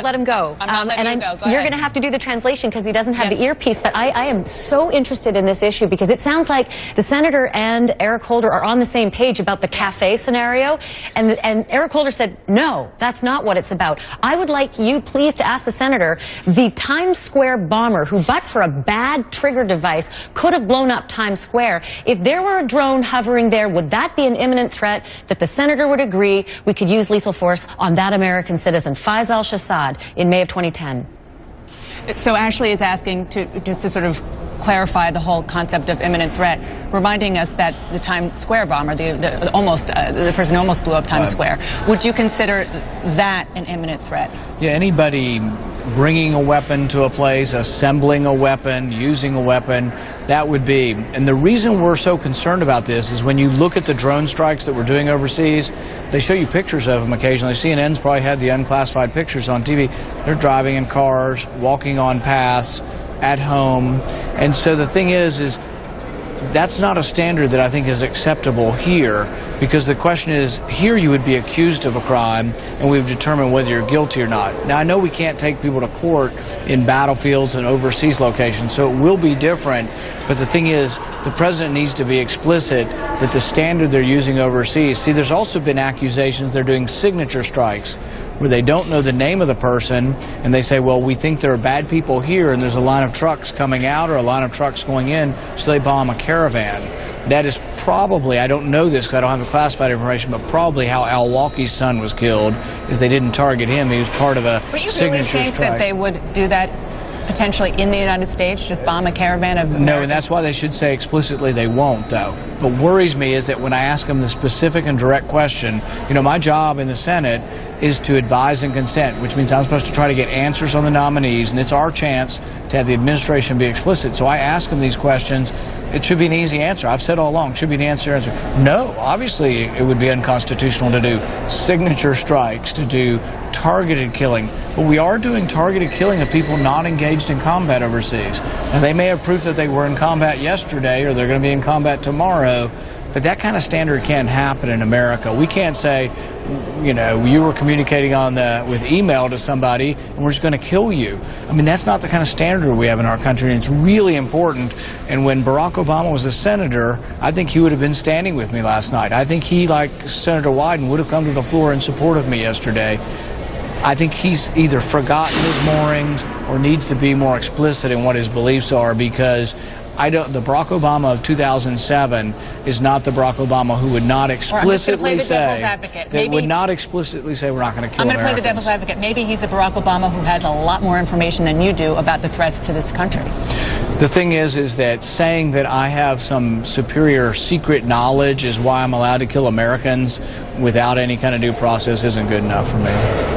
let him go. I'm not letting you go. Go You're ahead. going to have to do the translation because he doesn't have the earpiece. But I am so interested in this issue because it sounds like the senator and Eric Holder are on the same page about the cafe scenario. And Eric Holder said, no, that's not what it's about. I would like you, please, to ask the senator, the Times Square bomber who, but for a bad trigger device, could have blown up Times Square. If there were a drone hovering there, would that be an imminent threat that the senator would agree we could use lethal force on that American citizen, Faiz al-Shahzad, in May of 2010? So Ashley is asking just to sort of clarify the whole concept of imminent threat, reminding us that the Times Square bomber, the person who almost blew up Times Square, would you consider that an imminent threat? Yeah, anybody bringing a weapon to a place, assembling a weapon, using a weapon, that would be. And the reason we're so concerned about this is when you look at the drone strikes that we're doing overseas, they show you pictures of them occasionally. CNN's probably had the unclassified pictures on TV. They're driving in cars, walking on paths, at home. And so the thing is that's not a standard that I think is acceptable here, because the question is, here you would be accused of a crime and we would determine whether you're guilty or not. Now, I know we can't take people to court in battlefields and overseas locations, so it will be different. But the thing is, the president needs to be explicit that the standard they're using overseas. See, there's also been accusations they're doing signature strikes where they don't know the name of the person and they say, well, we think there are bad people here and there's a line of trucks coming out or a line of trucks going in, so they bomb a caravan. That is probably, I don't know this because I don't have the classified information, but probably how al-Awlaki's son was killed, is they didn't target him. He was part of a signature strike. But you really think that they would do that potentially in the United States, just bomb a caravan of Americans? No, and that's why they should say explicitly they won't, though. What worries me is that when I ask them the specific and direct question, you know, my job in the Senate is to advise and consent, which means I'm supposed to try to get answers on the nominees, and it's our chance to have the administration be explicit. So I ask them these questions. It should be an easy answer. I've said all along, it should be an answer. No, obviously it would be unconstitutional to do signature strikes, to do targeted killing. But we are doing targeted killing of people not engaged in combat overseas. And they may have proof that they were in combat yesterday or they're going to be in combat tomorrow. But that kind of standard can't happen in America. We can't say, you know, you were communicating with email to somebody and we're just going to kill you. I mean, that's not the kind of standard we have in our country, and it's really important. And when Barack Obama was a senator, I think he would have been standing with me last night. I think he, like Senator Wyden, would have come to the floor in support of me yesterday. I think he's either forgotten his moorings or needs to be more explicit in what his beliefs are, because the Barack Obama of 2007 is not the Barack Obama who would not explicitly say we're not going to kill Americans. I'm going to play the devil's advocate. Maybe he's a Barack Obama who has a lot more information than you do about the threats to this country. The thing is that saying that I have some superior secret knowledge is why I'm allowed to kill Americans without any kind of due process isn't good enough for me.